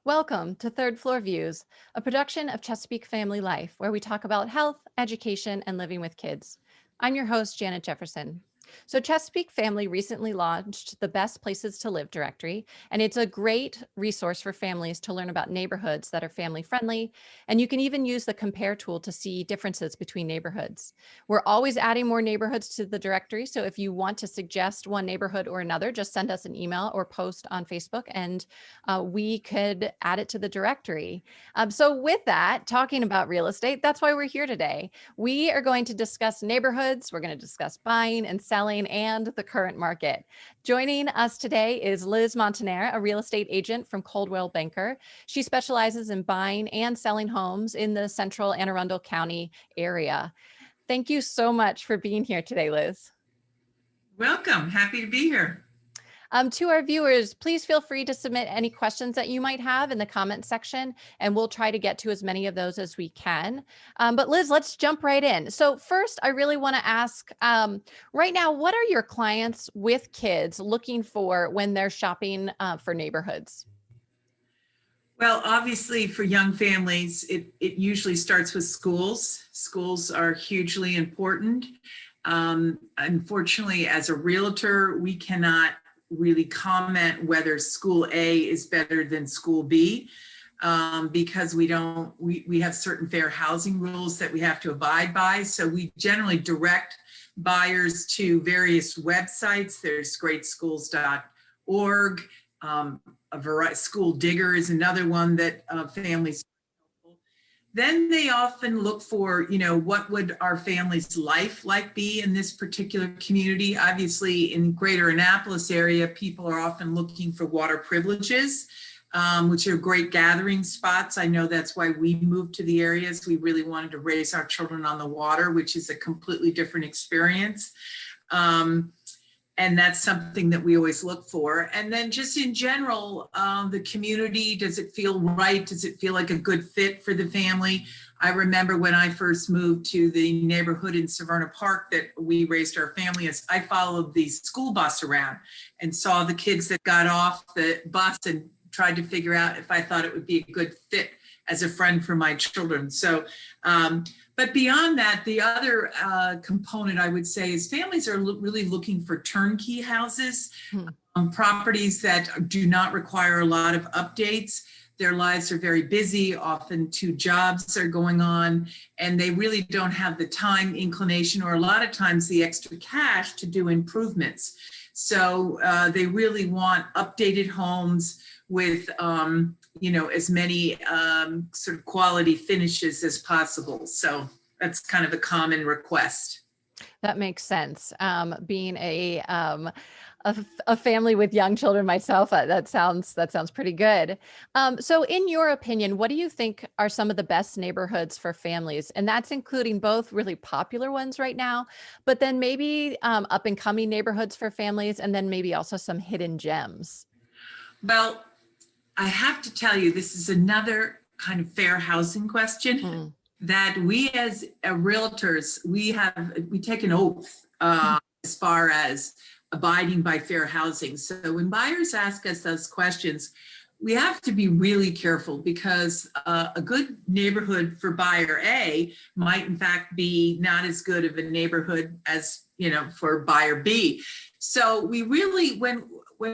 Welcome to Third Floor Views, a production of Chesapeake Family Life, where we talk about health, education, and living with kids. I'm your host, Janet Jefferson. So Chesapeake Family recently launched the Best Places to Live directory, and it's a great resource for families to learn about neighborhoods that are family friendly, and you can even use the compare tool to see differences between neighborhoods. We're always adding more neighborhoods to the directory, so if you want to suggest one neighborhood or another, just send us an email or post on Facebook, and we could add it to the directory. So with that, talking about real estate, that's why we're here today. We are going to discuss neighborhoods, we're going to discuss buying and selling and the current market. Joining us today is Liz Montaner, a real estate agent from Coldwell Banker. She specializes in buying and selling homes in the central Anne Arundel County area. Thank you so much for being here today, Liz. Welcome. Happy to be here. To our viewers, please feel free to submit any questions that you might have in the comment section, and we'll try to get to as many of those as we can. But Liz, let's jump right in. So first, I really want to ask, right now, what are your clients with kids looking for when they're shopping for neighborhoods? Well, obviously for young families, it usually starts with schools. Schools are hugely important. Unfortunately, as a realtor, we cannot really comment whether school A is better than school B because we have certain fair housing rules that we have to abide by. So we generally direct buyers to various websites. There's greatschools.org. School Digger is another one that families. Then they often look for, what would our family's life like be in this particular community? Obviously, in greater Annapolis area, people are often looking for water privileges, which are great gathering spots. I know that's why we moved to the areas. We really wanted to raise our children on the water, which is a completely different experience. And that's something that we always look for. And then just in general, the community, does it feel right? Does it feel like a good fit for the family? I remember when I first moved to the neighborhood in Severna Park that we raised our family as, I followed the school bus around and saw the kids that got off the bus and tried to figure out if I thought it would be a good fit as a friend for my children. So, but beyond that, the other component I would say is families are really looking for turnkey houses, properties that do not require a lot of updates. Their lives are very busy, often two jobs are going on, and they really don't have the time, inclination, or a lot of times the extra cash to do improvements. So they really want updated homes with as many sort of quality finishes as possible. So that's kind of a common request. That makes sense. Being a family with young children myself, that sounds pretty good. So in your opinion, what do you think are some of the best neighborhoods for families? And that's including both really popular ones right now, but then maybe up and coming neighborhoods for families, and then maybe also some hidden gems. Well, I have to tell you, this is another kind of fair housing question that we as realtors, we take an oath as far as abiding by fair housing. So when buyers ask us those questions, we have to be really careful because a good neighborhood for buyer A might in fact be not as good of a neighborhood as, for buyer B. So we really, when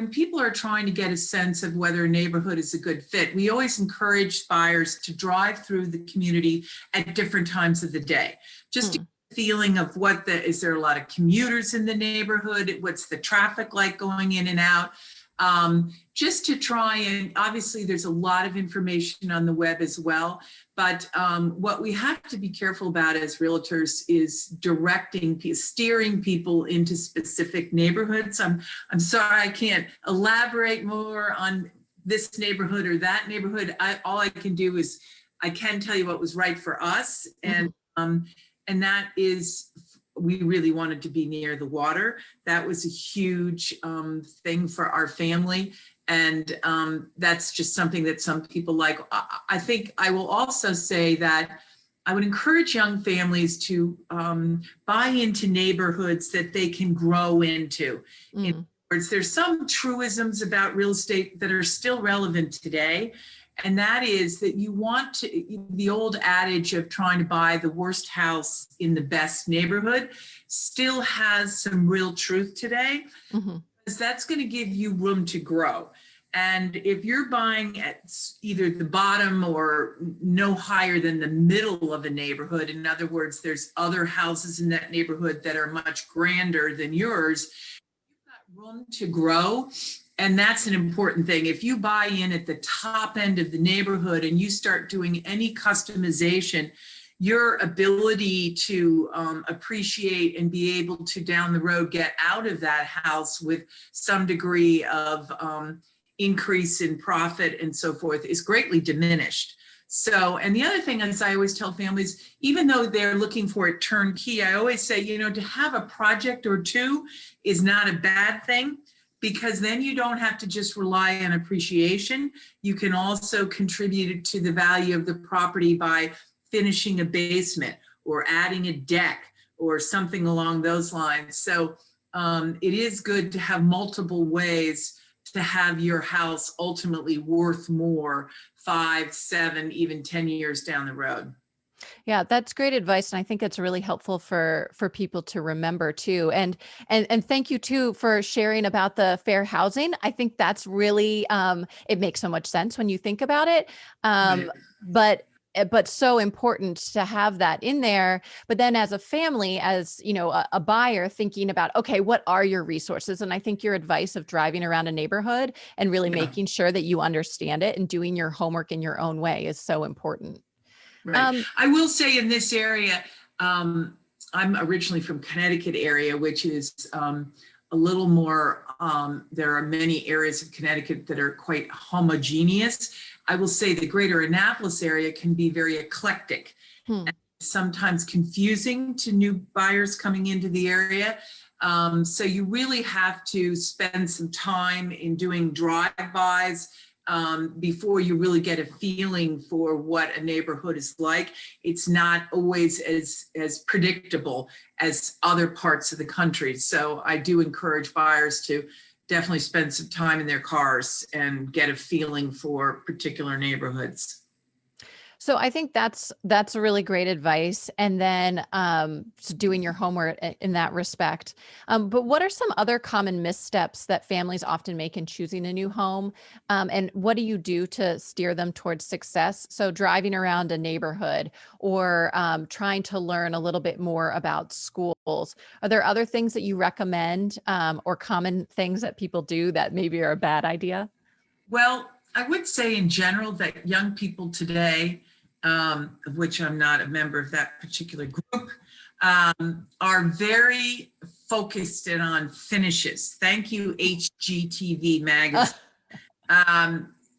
people are trying to get a sense of whether a neighborhood is a good fit, we always encourage buyers to drive through the community at different times of the day, just to get a feeling of is there a lot of commuters in the neighborhood? What's the traffic like going in and out? Just to try and, obviously there's a lot of information on the web as well, but what we have to be careful about as realtors is steering people into specific neighborhoods. I'm sorry, I can't elaborate more on this neighborhood or that neighborhood. All I can do is, I can tell you what was right for us, and that is, we really wanted to be near the water. That was a huge thing for our family. And that's just something that some people like. I think I will also say that I would encourage young families to buy into neighborhoods that they can grow into. In other words, there's some truisms about real estate that are still relevant today. And that is that you want to, the old adage of trying to buy the worst house in the best neighborhood still has some real truth today, because that's going to give you room to grow. And if you're buying at either the bottom or no higher than the middle of a neighborhood, in other words, there's other houses in that neighborhood that are much grander than yours, you've got room to grow. And that's an important thing. If you buy in at the top end of the neighborhood and you start doing any customization, your ability to appreciate and be able to down the road get out of that house with some degree of increase in profit and so forth is greatly diminished. So, and the other thing, as I always tell families, even though they're looking for it turnkey, I always say, you know, to have a project or two is not a bad thing, because then you don't have to just rely on appreciation. You can also contribute to the value of the property by finishing a basement or adding a deck or something along those lines. So it is good to have multiple ways to have your house ultimately worth more 5, 7, even 10 years down the road. Yeah, that's great advice, and I think it's really helpful for people to remember too. And thank you too for sharing about the fair housing. I think that's really it makes so much sense when you think about it. Right. But so important to have that in there. But then as a family, as you know, a buyer thinking about, okay, what are your resources? And I think your advice of driving around a neighborhood and really Yeah, making sure that you understand it and doing your homework in your own way is so important. right. Um, I will say in this area, I'm originally from Connecticut area, which is a little more, there are many areas of Connecticut that are quite homogeneous. I will say the greater Annapolis area can be very eclectic, hmm. and sometimes confusing to new buyers coming into the area. So you really have to spend some time in doing drive-bys before you really get a feeling for what a neighborhood is like. It's not always as predictable as other parts of the country. So I do encourage buyers to definitely spend some time in their cars and get a feeling for particular neighborhoods. So I think that's a really great advice. And then so doing your homework in that respect. But what are some other common missteps that families often make in choosing a new home? And what do you do to steer them towards success? So driving around a neighborhood or trying to learn a little bit more about schools. Are there other things that you recommend or common things that people do that maybe are a bad idea? Well, I would say in general that young people today, of which I'm not a member of that particular group, are very focused in on finishes. Thank you, HGTV magazine.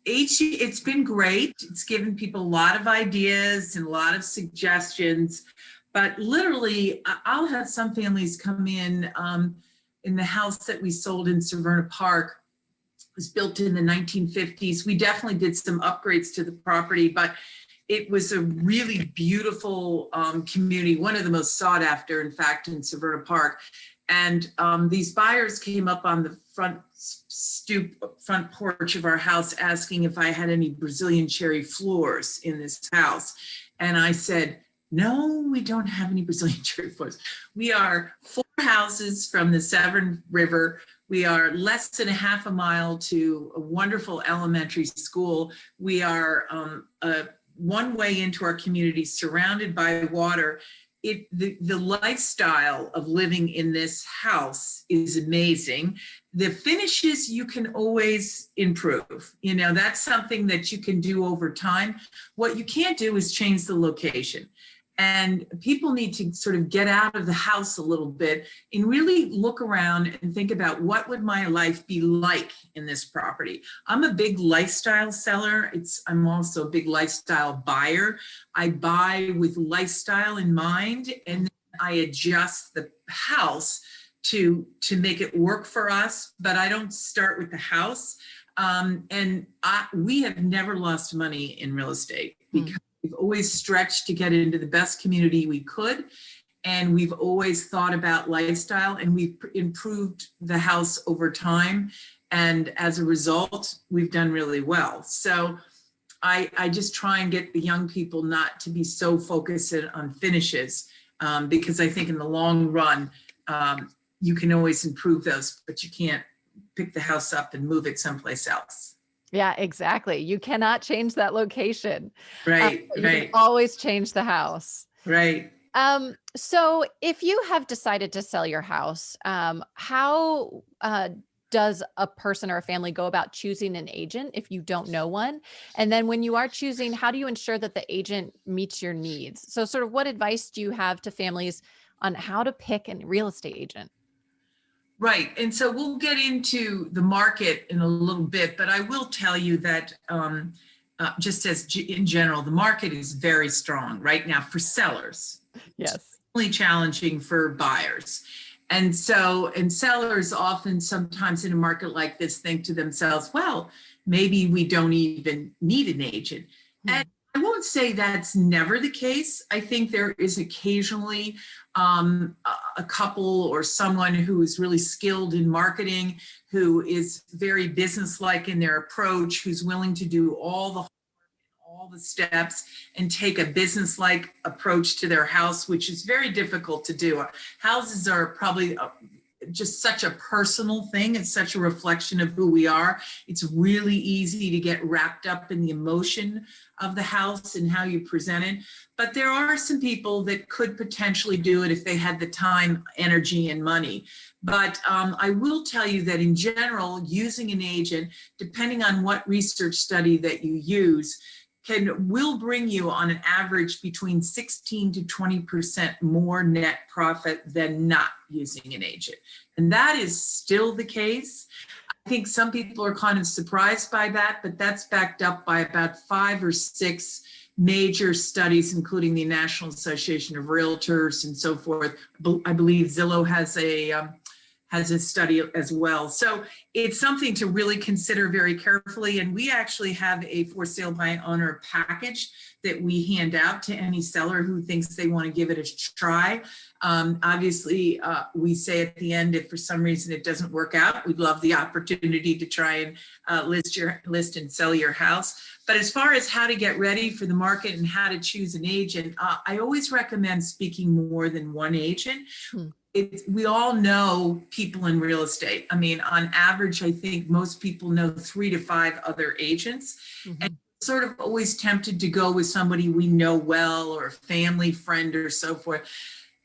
It's been great. It's given people a lot of ideas and a lot of suggestions, but literally I'll have some families come in the house that we sold in Severna Park. Was built in the 1950s. We definitely did some upgrades to the property, but it was a really beautiful community, one of the most sought after, in fact, in Severna Park. And these buyers came up on the front porch of our house asking if I had any Brazilian cherry floors in this house. And I said, no, we don't have any Brazilian cherry floors. We are 4 houses from the Severn River. We are less than a half a mile to a wonderful elementary school. We are one way into our community, surrounded by water. The lifestyle of living in this house is amazing. The finishes you can always improve. You know, that's something that you can do over time. What you can't do is change the location. And people need to sort of get out of the house a little bit and really look around and think about what would my life be like in this property. I'm a big lifestyle seller. I'm also a big lifestyle buyer. I buy with lifestyle in mind, and then I adjust the house to make it work for us, but I don't start with the house. We have never lost money in real estate because we've always stretched to get into the best community we could. And we've always thought about lifestyle, and we've improved the house over time. And as a result, we've done really well. So I just try and get the young people not to be so focused on finishes, because I think in the long run, you can always improve those, but you can't pick the house up and move it someplace else. Yeah, exactly. You cannot change that location. Right, But you can right, always change the house. right. So if you have decided to sell your house, how does a person or a family go about choosing an agent if you don't know one? And then when you are choosing, how do you ensure that the agent meets your needs? So sort of what advice do you have to families on how to pick a real estate agent? Right. And so we'll get into the market in a little bit, but I will tell you that just as in general, the market is very strong right now for sellers. It's Yes. really challenging for buyers. And sellers often sometimes in a market like this think to themselves, well, maybe we don't even need an agent. And Hmm. I won't say that's never the case. I think there is occasionally a couple or someone who is really skilled in marketing, who is very businesslike in their approach, who's willing to do all the steps and take a business-like approach to their house, which is very difficult to do. Houses are probably just such a personal thing. It's such a reflection of who we are. It's really easy to get wrapped up in the emotion of the house and how you present it. But there are some people that could potentially do it if they had the time, energy, and money. But I will tell you that in general, using an agent, depending on what research study that you use, will bring you on an average between 16 to 20% more net profit than not using an agent. And that is still the case. I think some people are kind of surprised by that, but that's backed up by about 5 or 6 major studies, including the National Association of Realtors and so forth. I believe Zillow has a study as well. So it's something to really consider very carefully. And we actually have a for sale by owner package that we hand out to any seller who thinks they want to give it a try. Obviously, we say at the end, if for some reason it doesn't work out, we'd love the opportunity to try and list and sell your house. But as far as how to get ready for the market and how to choose an agent, I always recommend speaking more than one agent. Hmm. We all know people in real estate. I mean, on average, I think most people know 3 to 5 other agents. And Mhm. sort of always tempted to go with somebody we know well or a family friend or so forth.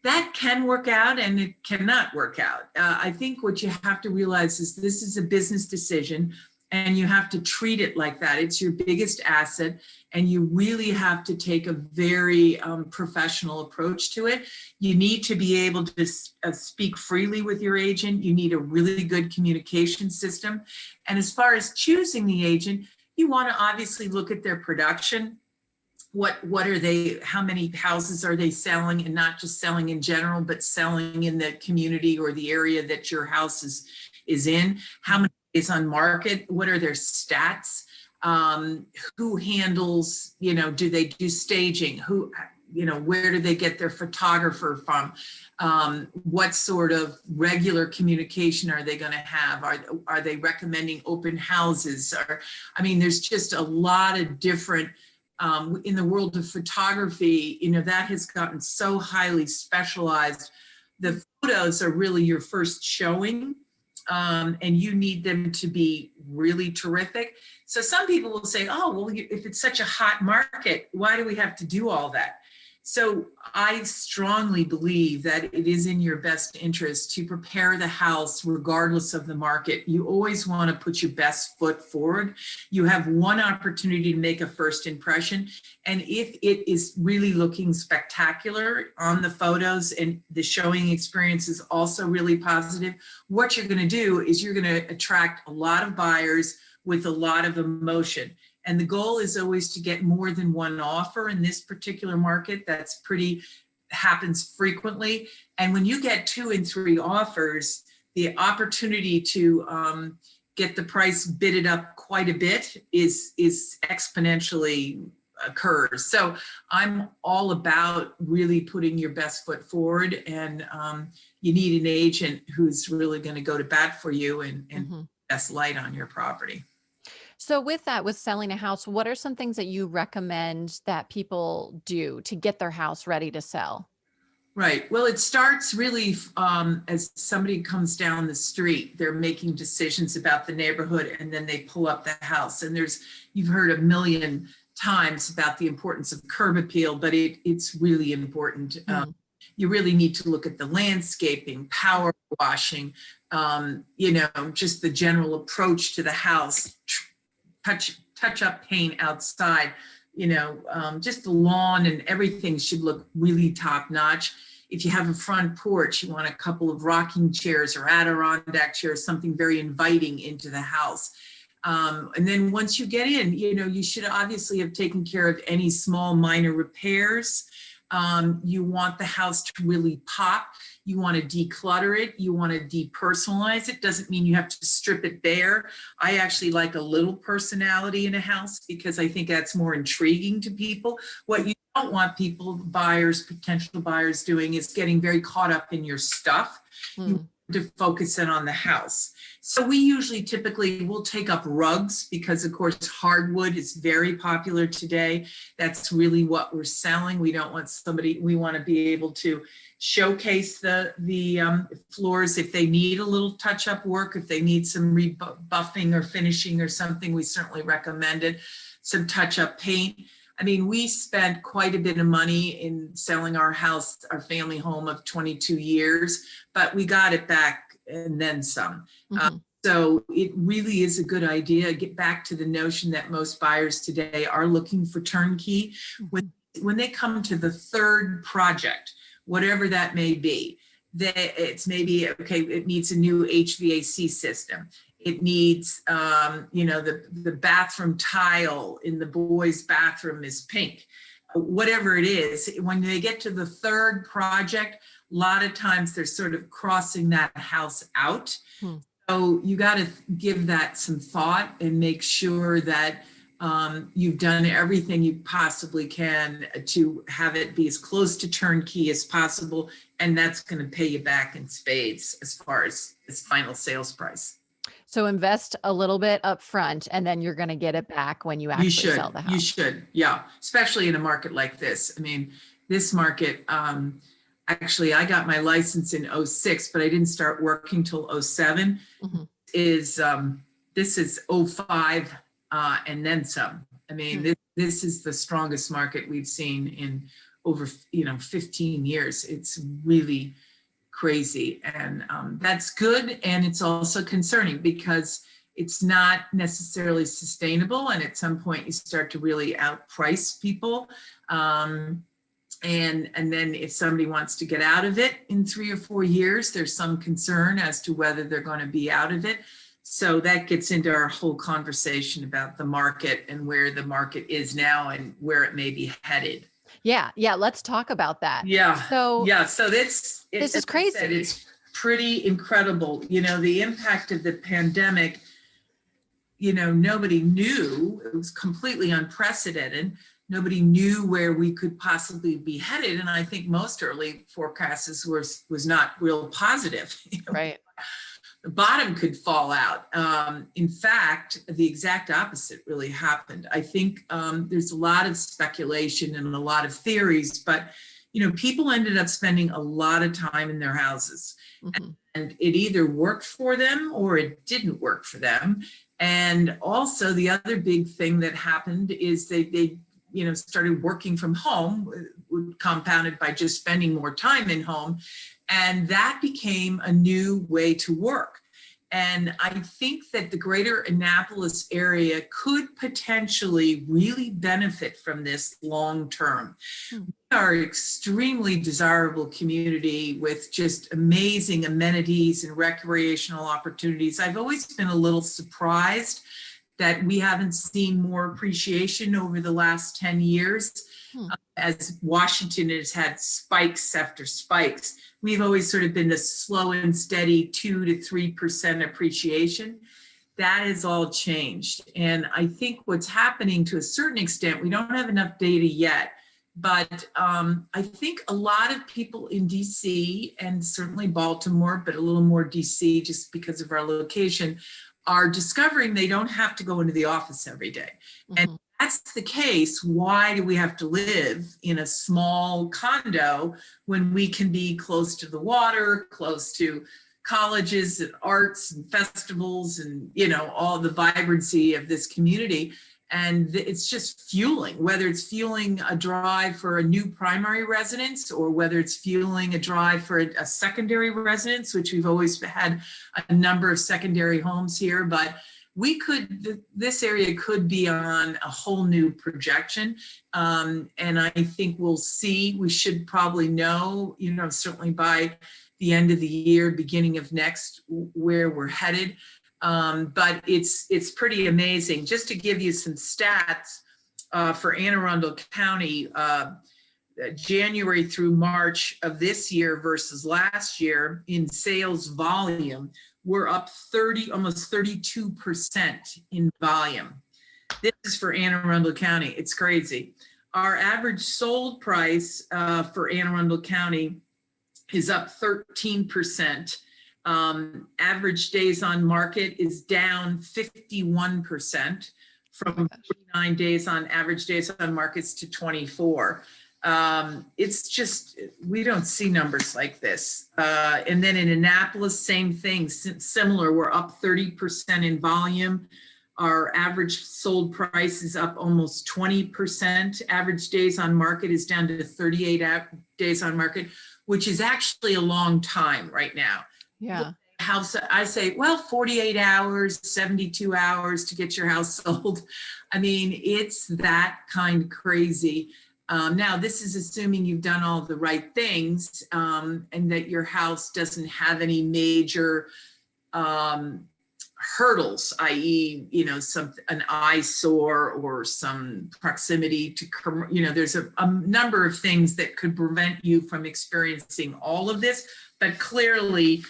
That can work out and it cannot work out. I think what you have to realize is this is a business decision and you have to treat it like that. It's your biggest asset and you really have to take a very professional approach to it. You need to be able to speak freely with your agent. You need a really good communication system. And as far as choosing the agent, you want to obviously look at their production. What are they, how many houses are they selling, and not just selling in general, but selling in the community or the area that your house is in? How many is on market? What are their stats? Who handles, do they do staging? Where do they get their photographer from? What sort of regular communication are they going to have? Are they recommending open houses? There's just a lot of different, in the world of photography, that has gotten so highly specialized. The photos are really your first showing, and you need them to be really terrific. So some people will say, oh, well, if it's such a hot market, why do we have to do all that? So I strongly believe that it is in your best interest to prepare the house regardless of the market. You always want to put your best foot forward. You have one opportunity to make a first impression. And if it is really looking spectacular on the photos and the showing experience is also really positive, what you're going to do is you're going to attract a lot of buyers with a lot of emotion. And the goal is always to get more than one offer in this particular market. That's happens frequently. And when you get 2 and 3 offers, the opportunity to get the price bidded up quite a bit is exponentially occurs. So I'm all about really putting your best foot forward, and you need an agent who's really going to go to bat for you and Mhm. best light on your property. So with that, with selling a house, what are some things that you recommend that people do to get their house ready to sell? Right. Well, it starts really as somebody comes down the street, they're making decisions about the neighborhood and then they pull up the house. And you've heard a million times about the importance of curb appeal, but it's really important. Hmm. You really need to look at the landscaping, power washing, just the general approach to the house, touch up paint outside, just the lawn and everything should look really top notch. If you have a front porch, you want a couple of rocking chairs or Adirondack chairs, something very inviting into the house. And then once you get in, you should obviously have taken care of any small minor repairs. You want the house to really pop. You want to declutter it. You want to depersonalize it. Doesn't mean you have to strip it bare. I actually like a little personality in a house because I think that's more intriguing to people. What you don't want potential buyers doing is getting very caught up in your stuff. You want to focus in on the house. So we usually typically will take up rugs because of course hardwood is very popular today. That's really what we're selling. We don't want we want to be able to showcase the floors if they need a little touch-up work, if they need some rebuffing or finishing or something, we certainly recommend it. Some touch-up paint. I mean, we spent quite a bit of money in selling our house, our family home of 22 years, but we got it back and then some. So it really is a good idea. Get back to the notion that most buyers today are looking for turnkey. When they come to the third project, whatever that may be, it's maybe, okay, it needs a new HVAC system. It needs, the bathroom tile in the boys' bathroom is pink. Whatever it is, when they get to the third project, a lot of times they're sort of crossing that house out. So you got to give that some thought and make sure that you've done everything you possibly can to have it be as close to turnkey as possible. And that's going to pay you back in spades as far as final sales price. So invest a little bit up front and then you're going to get it back when you actually sell the house. You should. Yeah. Especially in a market like this. I mean, this market, actually, I got my license in 06, but I didn't start working till 07. This is 05 and then some. I mean, this is the strongest market we've seen in over 15 years. It's really crazy, and that's good, and it's also concerning because it's not necessarily sustainable, and at some point you start to really outprice people. And then if somebody wants to get out of it in 3 or 4 years, there's some concern as to whether they're going to be out of it. So that gets into our whole conversation about the market and where the market is now and where it may be headed. Yeah. Let's talk about that. So this is crazy. It's pretty incredible. The impact of the pandemic, nobody knew. It was completely unprecedented. Nobody knew where we could possibly be headed. And I think most early forecasts was not real positive. Right. The bottom could fall out. In fact, the exact opposite really happened. I think there's a lot of speculation and a lot of theories, but people ended up spending a lot of time in their houses, and it either worked for them or it didn't work for them. And also the other big thing that happened is they started working from home, compounded by just spending more time in home. And that became a new way to work. And I think that the greater Annapolis area could potentially really benefit from this long term. We are an extremely desirable community with just amazing amenities and recreational opportunities. I've always been a little surprised that we haven't seen more appreciation over the last 10 years. As Washington has had spikes after spikes, we've always sort of been the slow and steady 2 to 3% appreciation. That has all changed. And I think what's happening to a certain extent, we don't have enough data yet, but I think a lot of people in DC and certainly Baltimore, but a little more DC just because of our location, are discovering they don't have to go into the office every day. And that's the case. Why do we have to live in a small condo when we can be close to the water, close to colleges and arts and festivals and, you know, all the vibrancy of this community? And it's just fueling, whether it's fueling a drive for a new primary residence or whether it's fueling a drive for a secondary residence, which we've always had a number of secondary homes here. But we could, this area could be on a whole new projection. And I think we'll see, we should probably know, you know, certainly by the end of the year, beginning of next, where we're headed. But it's pretty amazing. Just to give you some stats for Anne Arundel County, January through March of this year versus last year in sales volume, we're up almost 32% in volume. This is for Anne Arundel County. It's crazy. Our average sold price for Anne Arundel County is up 13%. Average days on market is down 51% from 49 days on average days on markets to 24. It's just, we don't see numbers like this. And then in Annapolis, same thing, similar, we're up 30% in volume. Our average sold price is up almost 20%. Average days on market is down to 38 days on market, which is actually a long time right now. Yeah. House, I say, well, 48 hours, 72 hours to get your house sold. I mean, it's that kind of crazy. Now, this is assuming you've done all the right things and that your house doesn't have any major hurdles, i.e., you know, an eyesore or some proximity to, you know, there's a number of things that could prevent you from experiencing all of this, but clearly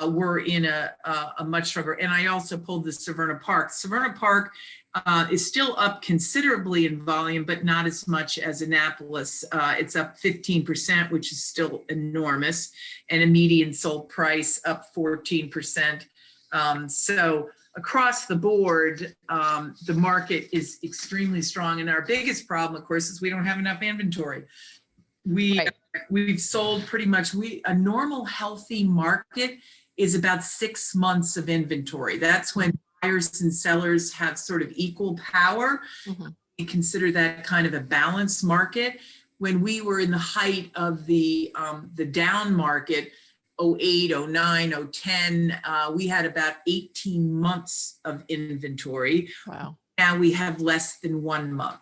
we're in a much stronger. And I also pulled the Severna Park. Severna Park is still up considerably in volume, but not as much as Annapolis. It's up 15%, which is still enormous, and a median sold price up 14%. So across the board, the market is extremely strong. And our biggest problem, of course, is we don't have enough inventory. We've sold pretty much, a normal healthy market is about 6 months of inventory. That's when buyers and sellers have sort of equal power. We consider that kind of a balanced market. When we were in the height of the down market, 08, 09, 010, we had about 18 months of inventory. Wow. Now we have less than 1 month.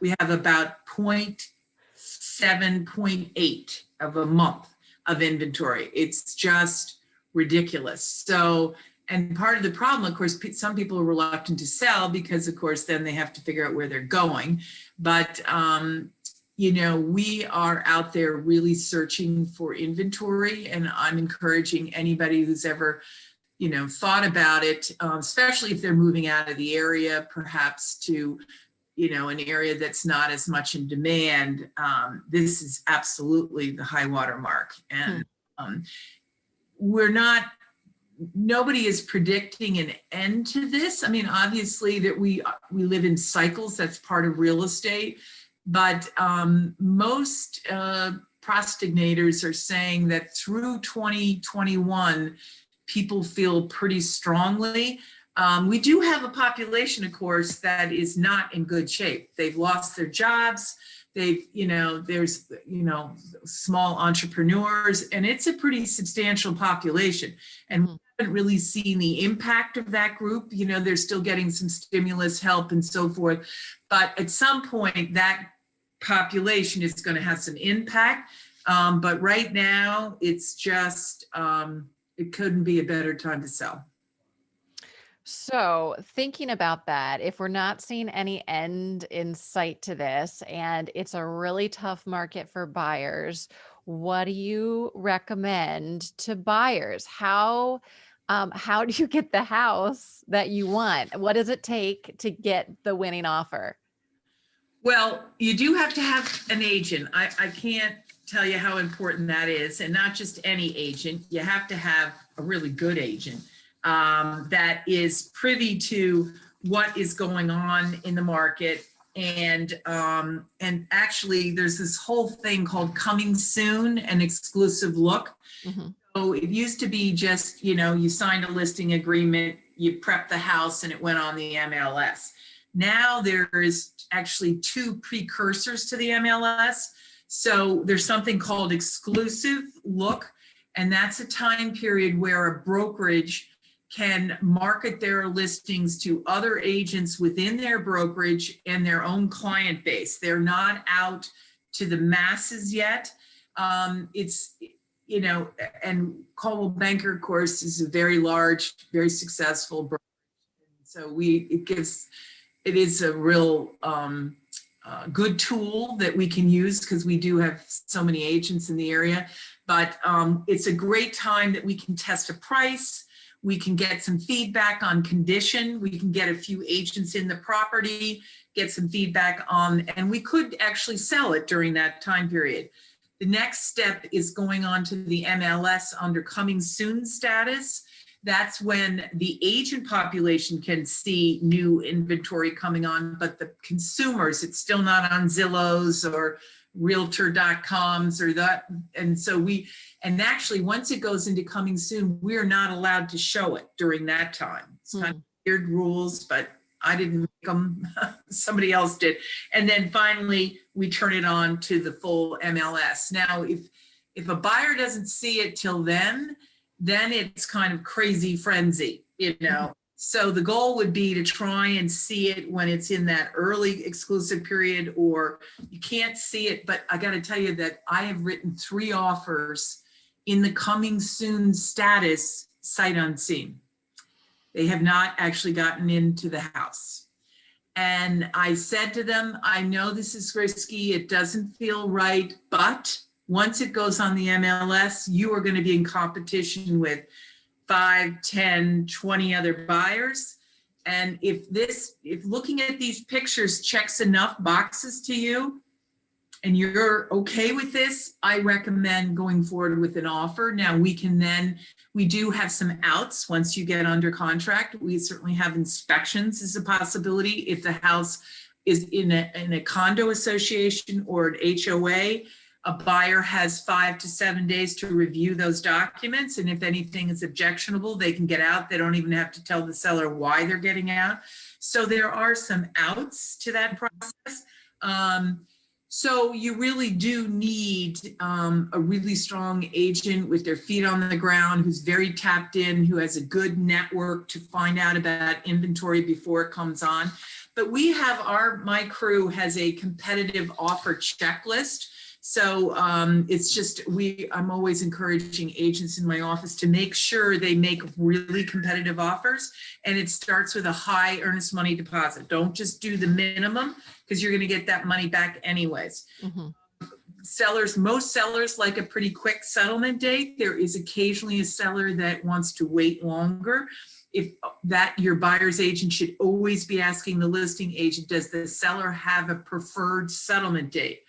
We have about 0.7, 0.8 of a month of inventory. It's just ridiculous. So, and part of the problem, of course, some people are reluctant to sell because, of course, then they have to figure out where they're going. But, you know, we are out there really searching for inventory, and I'm encouraging anybody who's ever, you know, thought about it, especially if they're moving out of the area, perhaps to, you know, an area that's not as much in demand. This is absolutely the high water mark. And nobody is predicting an end to this. I mean, obviously that we live in cycles, that's part of real estate. But most prostignators are saying that through 2021, people feel pretty strongly. We do have a population, of course, that is not in good shape. They've lost their jobs. They've, you know, there's, you know, small entrepreneurs, and it's a pretty substantial population. And we haven't really seen the impact of that group. You know, they're still getting some stimulus help and so forth. But at some point, that population is going to have some impact. But right now, it's just, it couldn't be a better time to sell. So thinking about that, if we're not seeing any end in sight to this, and it's a really tough market for buyers, what do you recommend to buyers? How do you get the house that you want? What does it take to get the winning offer? Well, you do have to have an agent. I can't tell you how important that is, and not just any agent. You have to have a really good agent. that is privy to what is going on in the market. And actually there's this whole thing called coming soon, an exclusive look. Mm-hmm. So it used to be just, you signed a listing agreement, you prepped the house and it went on the MLS. Now there is actually two precursors to the MLS. So there's something called exclusive look, and that's a time period where a brokerage can market their listings to other agents within their brokerage and their own client base. They're not out to the masses yet. It's, and Coldwell Banker, of course, is a very large, very successful brokerage. So it is a real good tool that we can use because we do have so many agents in the area. But it's a great time that we can test a price. We can get some feedback on condition. We can get a few agents in the property, get some feedback on, and we could actually sell it during that time period. The next step is going on to the MLS under coming soon status. That's when the agent population can see new inventory coming on, but the consumers, it's still not on Zillow's or realtor.coms or that. And so and actually once it goes into coming soon, we're not allowed to show it during that time. It's kind of weird rules, but I didn't make them, somebody else did. And then finally, we turn it on to the full MLS. Now, if a buyer doesn't see it till then it's kind of crazy frenzy, So the goal would be to try and see it when it's in that early exclusive period, or you can't see it. But I got to tell you that I have written 3 offers in the coming soon status sight unseen. They have not actually gotten into the house. And I said to them, I know this is risky. It doesn't feel right, but once it goes on the MLS, you are going to be in competition with 5, 10, 20 other buyers. And if looking at these pictures checks enough boxes to you and you're okay with this, I recommend going forward with an offer. Now we do have some outs once you get under contract. We certainly have inspections as a possibility. If the house is in a condo association or an HOA, a buyer has 5 to 7 days to review those documents. And if anything is objectionable, they can get out. They don't even have to tell the seller why they're getting out. So there are some outs to that process. So you really do need a really strong agent with their feet on the ground, who's very tapped in, who has a good network to find out about inventory before it comes on. But my crew has a competitive offer checklist. So it's just, I'm always encouraging agents in my office to make sure they make really competitive offers. And it starts with a high earnest money deposit. Don't just do the minimum, because you're going to get that money back anyways. Mm-hmm. Most sellers like a pretty quick settlement date. There is occasionally a seller that wants to wait longer. Your buyer's agent should always be asking the listing agent, does the seller have a preferred settlement date?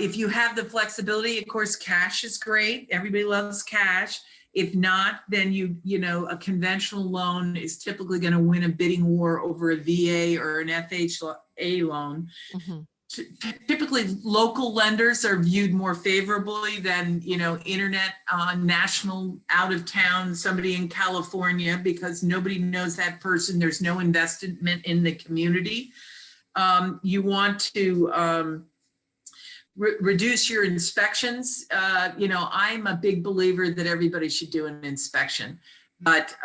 If you have the flexibility, of course, cash is great. Everybody loves cash. If not, then a conventional loan is typically going to win a bidding war over a VA or an FHA loan. Mm-hmm. Typically, local lenders are viewed more favorably than, internet national out of town, somebody in California, because nobody knows that person. There's no investment in the community. You want to reduce your inspections. I'm a big believer that everybody should do an inspection, but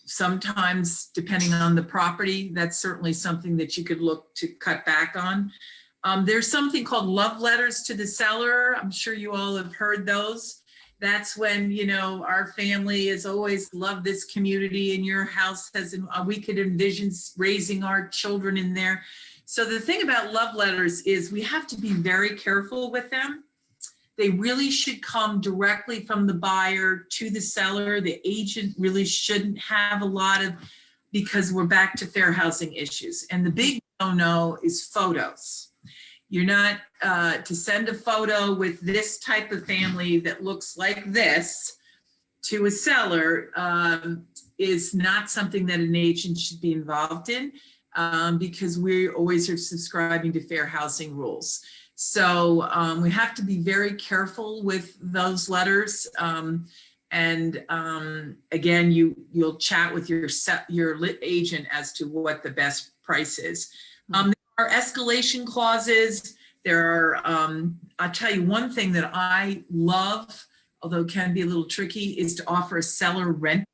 sometimes depending on the property, that's certainly something that you could look to cut back on. There's something called love letters to the seller. I'm sure you all have heard those. That's when, our family has always loved this community, and your house we could envision raising our children in there. So the thing about love letters is we have to be very careful with them. They really should come directly from the buyer to the seller. The agent really shouldn't have because we're back to fair housing issues. And the big no-no is photos. You're not to send a photo with this type of family that looks like this to a seller is not something that an agent should be involved in, because we always are subscribing to fair housing rules. So we have to be very careful with those letters. And again, you'll chat with your lit agent as to what the best price is. There are escalation clauses. There are, I'll tell you one thing that I love, although it can be a little tricky, is to offer a seller rent.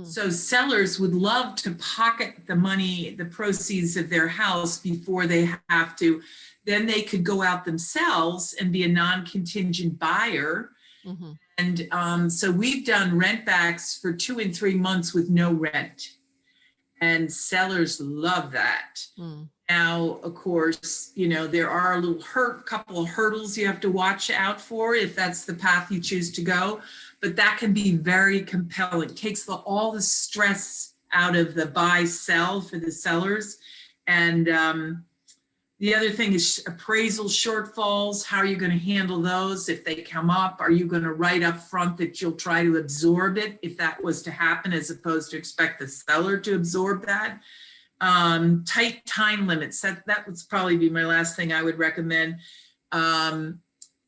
So sellers would love to pocket the money, the proceeds of their house before they have to. Then they could go out themselves and be a non-contingent buyer. And so we've done rent backs for 2 and 3 months with no rent. And sellers love that. Now, of course, there are a couple of hurdles you have to watch out for if that's the path you choose to go, but that can be very compelling. It takes all the stress out of the buy-sell for the sellers. And the other thing is appraisal shortfalls. How are you going to handle those if they come up? Are you going to write up front that you'll try to absorb it if that was to happen, as opposed to expect the seller to absorb that? Tight time limits. That would probably be my last thing I would recommend.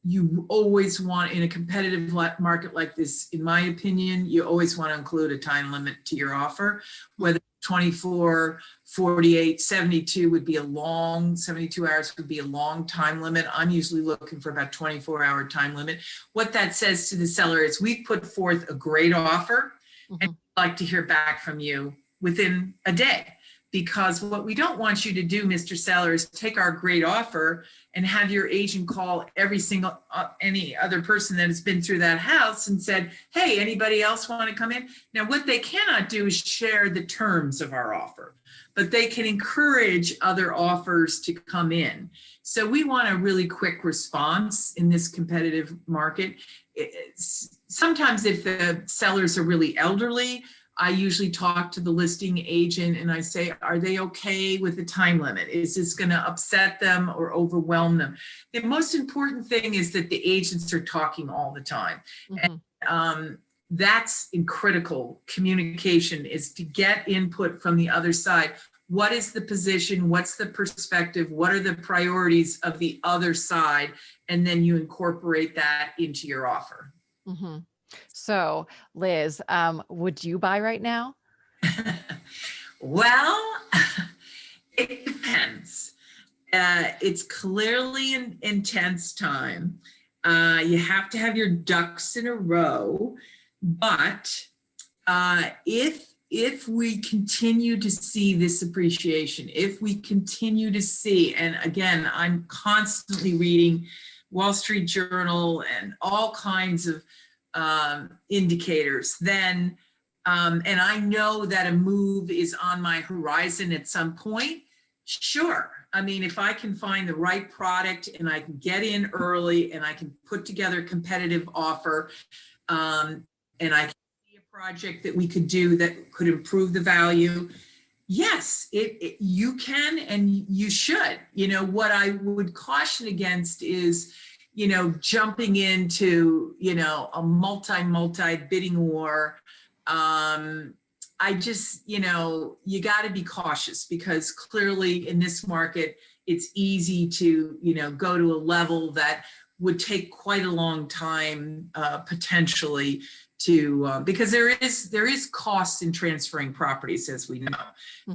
You always want, in a competitive market like this, in my opinion, you always want to include a time limit to your offer, whether 24, 48, 72 would be 72 hours would be a long time limit. I'm usually looking for about 24-hour time limit. What that says to the seller is we put forth a great offer and we'd like to hear back from you within a day. Because what we don't want you to do, Mr. Seller, is take our great offer and have your agent call any other person that has been through that house and said, hey, anybody else want to come in? Now, what they cannot do is share the terms of our offer, but they can encourage other offers to come in. So we want a really quick response in this competitive market. Sometimes if the sellers are really elderly, I usually talk to the listing agent and I say, are they okay with the time limit? Is this going to upset them or overwhelm them? The most important thing is that the agents are talking all the time. And that's critical communication, is to get input from the other side. What is the position? What's the perspective? What are the priorities of the other side? And then you incorporate that into your offer. So, Liz, would you buy right now? Well, it depends. It's clearly an intense time. You have to have your ducks in a row. But if we continue to see this appreciation, if we continue to see, and again, I'm constantly reading Wall Street Journal and all kinds of indicators, then, and I know that a move is on my horizon at some point, sure. I mean, if I can find the right product and I can get in early and I can put together a competitive offer, and I can see a project that we could do that could improve the value, yes, you can and you should. What I would caution against is, jumping into, a multi bidding war. I just, you got to be cautious, because clearly in this market, it's easy to, go to a level that would take quite a long time, potentially, to, because there is cost in transferring properties, as we know.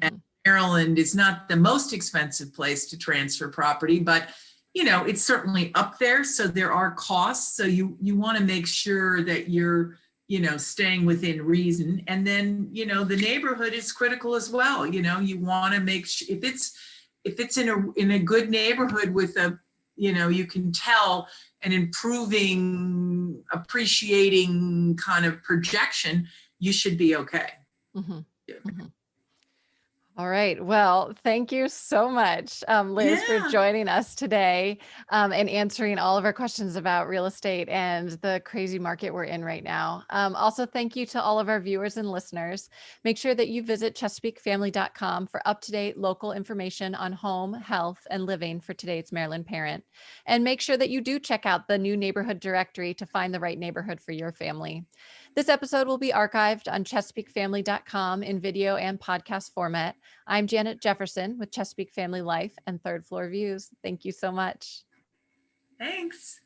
And Maryland is not the most expensive place to transfer property, but it's certainly up there. So there are costs. So you want to make sure that you're, staying within reason. And then, the neighborhood is critical as well. You want to make sure if it's in a good neighborhood with a, you can tell an improving, appreciating kind of projection, you should be okay. All right. Well, thank you so much, Liz, for joining us today and answering all of our questions about real estate and the crazy market we're in right now. Also, thank you to all of our viewers and listeners. Make sure that you visit ChesapeakeFamily.com for up-to-date local information on home, health, and living for today's Maryland parent. And make sure that you do check out the new neighborhood directory to find the right neighborhood for your family. This episode will be archived on ChesapeakeFamily.com in video and podcast format. I'm Janet Jefferson with Chesapeake Family Life and Third Floor Views. Thank you so much. Thanks.